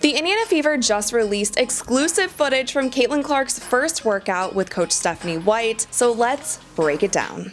The Indiana Fever just released exclusive footage from Caitlin Clark's first workout with Coach Stephanie White, so let's break it down.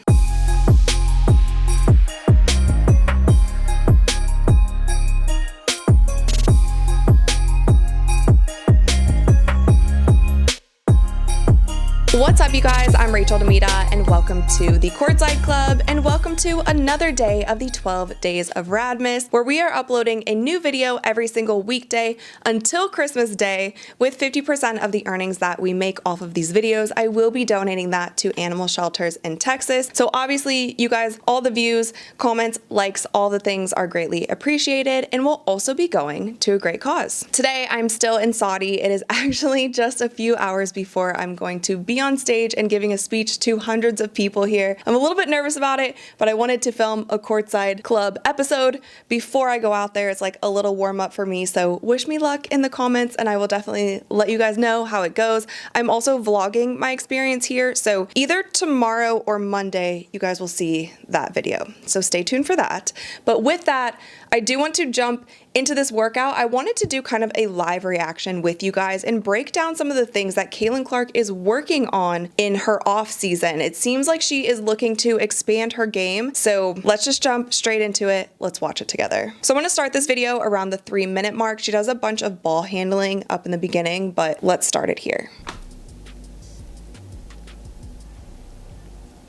What's up, you guys? I'm Rachel DeMita, and welcome to the Courtside Club, and welcome to another day of the 12 Days of Radmas, where we are uploading a new video every single weekday until Christmas Day. With 50% of the earnings that we make off of these videos, I will be donating that to animal shelters in Texas. So obviously, you guys, all the views, comments, likes, all the things are greatly appreciated and will also be going to a great cause. Today, I'm still in Saudi. It is actually just a few hours before I'm going to be on stage and giving a speech to hundreds of people here. I'm a little bit nervous about it, but I wanted to film a Courtside Club episode before I go out there. It's like a little warm up for me, so wish me luck in the comments and I will definitely let you guys know how it goes. I'm also vlogging my experience here, so either tomorrow or Monday you guys will see that video, so stay tuned for that. But with that, I do want to jump into this workout. I wanted to do kind of a live reaction with you guys and break down some of the things that Caitlin Clark is working on in her off season. It seems like she is looking to expand her game. So let's just jump straight into it. Let's watch it together. So I'm gonna start this video around the 3-minute mark. She does a bunch of ball handling up in the beginning, but let's start it here.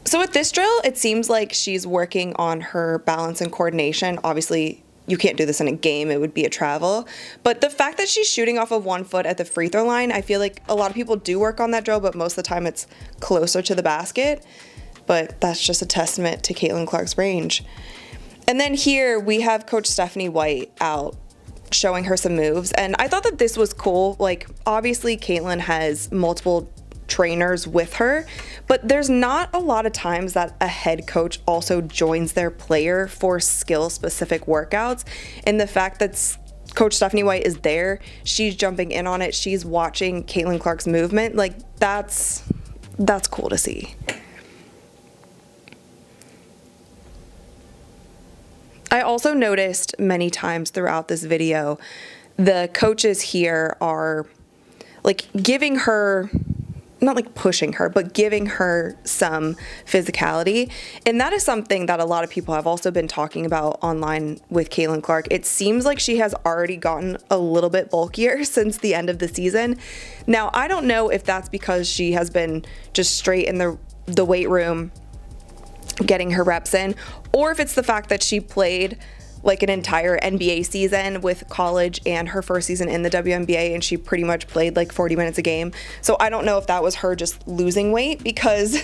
So with this drill, it seems like she's working on her balance and coordination. Obviously, you can't do this in a game, it would be a travel. But the fact that she's shooting off of 1 foot at the free throw line, I feel like a lot of people do work on that drill, but most of the time it's closer to the basket. But that's just a testament to Caitlin Clark's range. And then here we have Coach Stephanie White out showing her some moves. And I thought that this was cool. Like, obviously Caitlin has multiple trainers with her, but there's not a lot of times that a head coach also joins their player for skill specific workouts. And the fact that Coach Stephanie White is there, she's jumping in on it, she's watching Caitlin Clark's movement, like that's cool to see. I also noticed many times throughout this video, the coaches here are like giving her, not like pushing her, but giving her some physicality. And that is something that a lot of people have also been talking about online with Caitlin Clark. It seems like she has already gotten a little bit bulkier since the end of the season. Now, I don't know if that's because she has been just straight in the weight room getting her reps in, or if it's the fact that she played like an entire NBA season with college and her first season in the WNBA, and she pretty much played like 40 minutes a game. So I don't know if that was her just losing weight because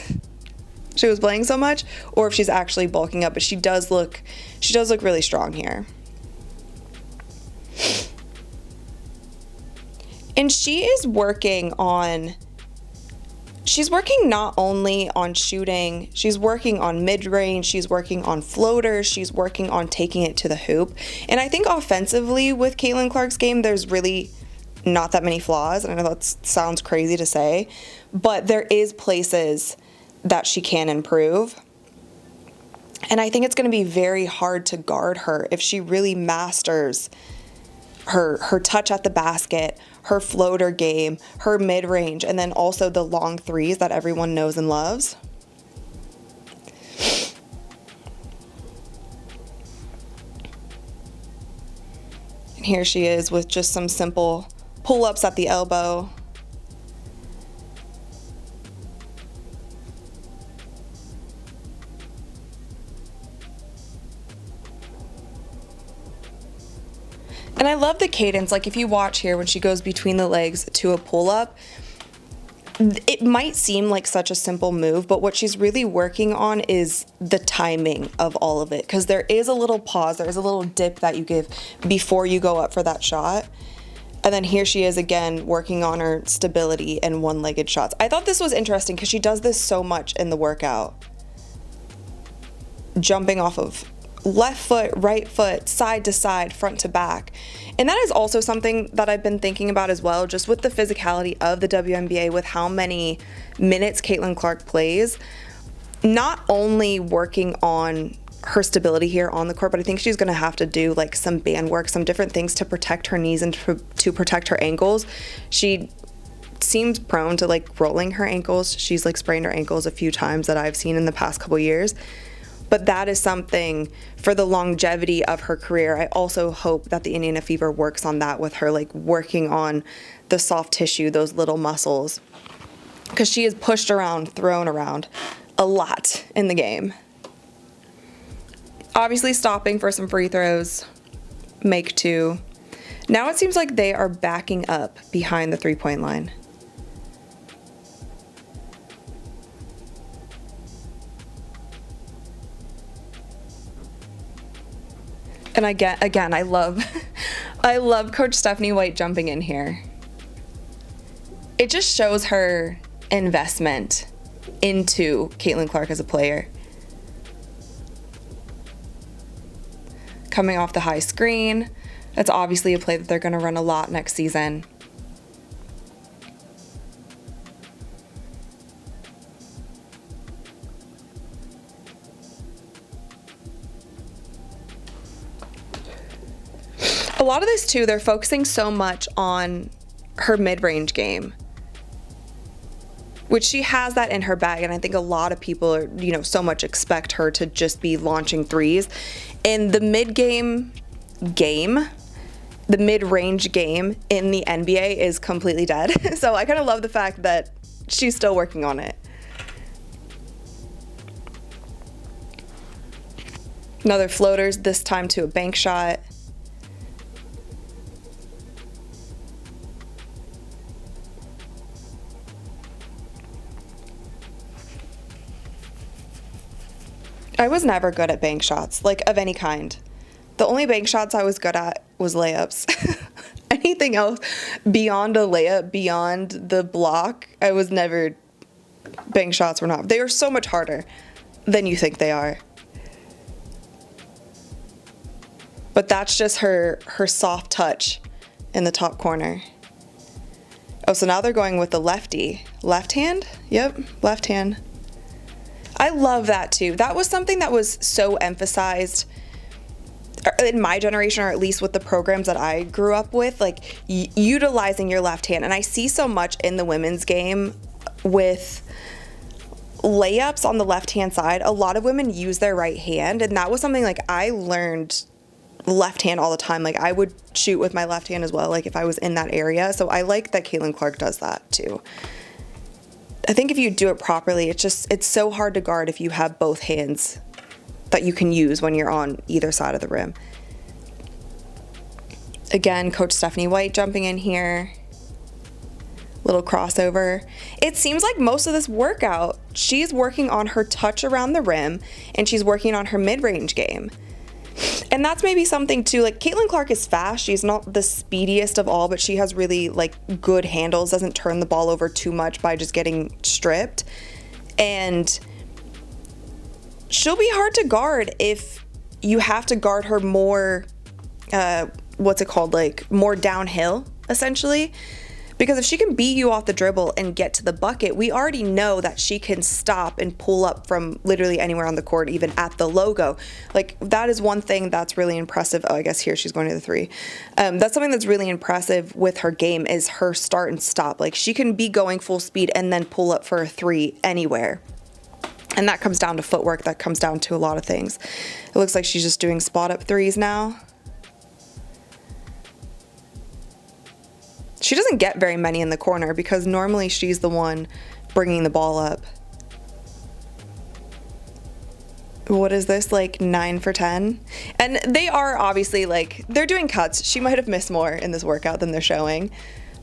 she was playing so much, or if she's actually bulking up, but she does look really strong here. And she is working not only on shooting, she's working on mid-range, she's working on floaters, she's working on taking it to the hoop. And I think offensively with Caitlin Clark's game, there's really not that many flaws. And I know that sounds crazy to say, but there is places that she can improve. And I think it's going to be very hard to guard her if she really masters her touch at the basket, her floater game, her mid-range, and then also the long threes that everyone knows and loves. And here she is with just some simple pull-ups at the elbow. And I love the cadence. Like if you watch here when she goes between the legs to a pull-up, it might seem like such a simple move, but what she's really working on is the timing of all of it, because there is a little pause, there's a little dip that you give before you go up for that shot. And then here she is again working on her stability and one-legged shots. I thought this was interesting because she does this so much in the workout. Jumping off of left foot, right foot, side to side, front to back. And that is also something that I've been thinking about as well, just with the physicality of the WNBA, with how many minutes Caitlin Clark plays. Not only working on her stability here on the court, but I think she's going to have to do like some band work, some different things to protect her knees and to protect her ankles. She seems prone to like rolling her ankles. She's like sprained her ankles a few times that I've seen in the past couple years. But that is something for the longevity of her career. I also hope that the Indiana Fever works on that with her, like working on the soft tissue, those little muscles, because she is pushed around, thrown around a lot in the game. Obviously stopping for some free throws, make two. Now it seems like they are backing up behind the three-point line. And again, I love Coach Stephanie White jumping in here. It just shows her investment into Caitlin Clark as a player. Coming off the high screen, that's obviously a play that they're going to run a lot next season. A lot of this too, they're focusing so much on her mid-range game, which she has that in her bag, and I think a lot of people are, so much expect her to just be launching threes. In the mid-range game in the NBA is completely dead. So I kind of love the fact that she's still working on it. Another floaters, this time to a bank shot. I was never good at bank shots, like of any kind. The only bank shots I was good at was layups. Anything else beyond a layup, beyond the block, I was never, bank shots were not. They are so much harder than you think they are. But that's just her soft touch in the top corner. Oh, so now they're going with the lefty. Left hand? Yep, left hand. I love that too. That was something that was so emphasized in my generation, or at least with the programs that I grew up with, like utilizing your left hand. And I see so much in the women's game with layups on the left-hand side. A lot of women use their right hand, and that was something like I learned left hand all the time. Like I would shoot with my left hand as well, like if I was in that area. So I like that Caitlin Clark does that too. I think if you do it properly, it's so hard to guard if you have both hands that you can use when you're on either side of the rim. Again, Coach Stephanie White jumping in here. Little crossover. It seems like most of this workout, she's working on her touch around the rim, and she's working on her mid-range game. And that's maybe something too, like Caitlin Clark is fast. She's not the speediest of all, but she has really like good handles, doesn't turn the ball over too much by just getting stripped. And she'll be hard to guard if you have to guard her more, more downhill, essentially. Because if she can beat you off the dribble and get to the bucket, we already know that she can stop and pull up from literally anywhere on the court, even at the logo. Like, that is one thing that's really impressive. Oh, I guess here she's going to the three. That's something that's really impressive with her game is her start and stop. Like, she can be going full speed and then pull up for a three anywhere. And that comes down to footwork. That comes down to a lot of things. It looks like she's just doing spot-up threes now. She doesn't get very many in the corner because normally she's the one bringing the ball up. What is this, like 9 for 10? And they are obviously like, they're doing cuts. She might have missed more in this workout than they're showing.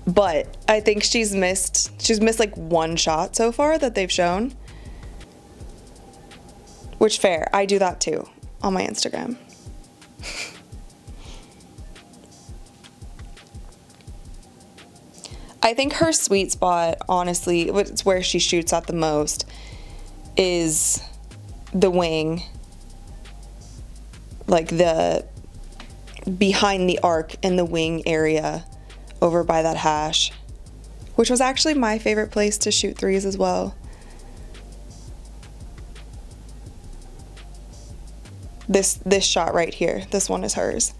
But I think she's missed like one shot so far that they've shown. Which, fair, I do that too on my Instagram. I think her sweet spot, honestly, it's where she shoots at the most, is the wing. Like the behind the arc in the wing area over by that hash, which was actually my favorite place to shoot threes as well. This shot right here, this one is hers.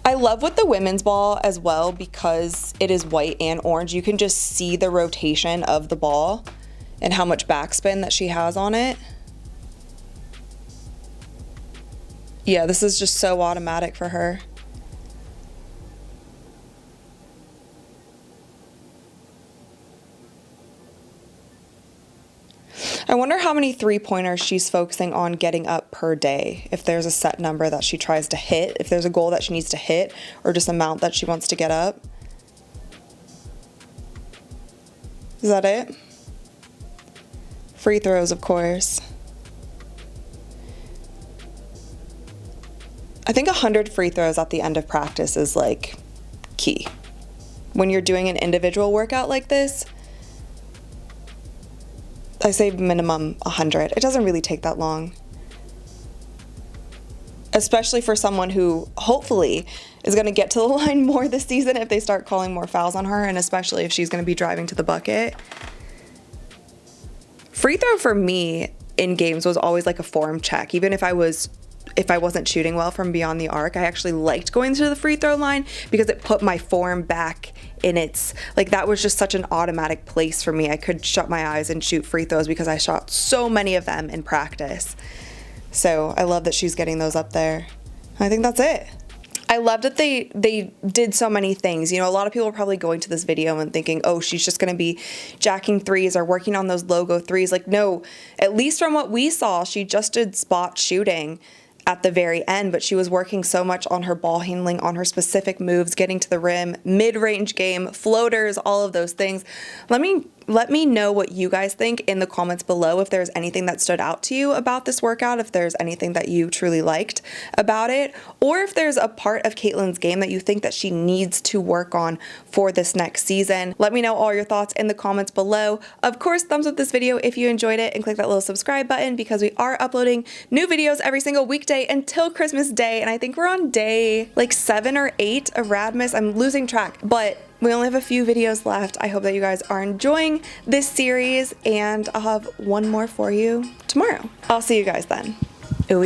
I love with the women's ball as well because it is white and orange. You can just see the rotation of the ball and how much backspin that she has on it. Yeah, this is just so automatic for her. I wonder how many three-pointers she's focusing on getting up per day, if there's a set number that she tries to hit, if there's a goal that she needs to hit, or just amount that she wants to get up. Is that it? Free throws, of course. I think 100 free throws at the end of practice is like key. When you're doing an individual workout like this, I say minimum 100. It doesn't really take that long. Especially for someone who hopefully is going to get to the line more this season if they start calling more fouls on her, and especially if she's going to be driving to the bucket. Free throw for me in games was always like a form check. Even if I wasn't shooting well from beyond the arc, I actually liked going to the free throw line because it put my form back in its, like, that was just such an automatic place for me. I could shut my eyes and shoot free throws because I shot so many of them in practice. So I love that she's getting those up there. I think that's it. I love that they did so many things. You know, a lot of people are probably going to this video and thinking, oh, she's just going to be jacking threes or working on those logo threes. Like, no, at least from what we saw, she just did spot shooting at the very end, but she was working so much on her ball handling, on her specific moves, getting to the rim, mid-range game, floaters, all of those things. Let me know what you guys think in the comments below, if there's anything that stood out to you about this workout, if there's anything that you truly liked about it, or if there's a part of Caitlin's game that you think that she needs to work on for this next season. Let me know all your thoughts in the comments below. Of course, thumbs up this video if you enjoyed it, and click that little subscribe button because we are uploading new videos every single weekday until Christmas Day, and I think we're on day like 7 or 8 of Radmas. I'm losing track, but we only have a few videos left. I hope that you guys are enjoying this series, and I'll have one more for you tomorrow. I'll see you guys then. Ooh,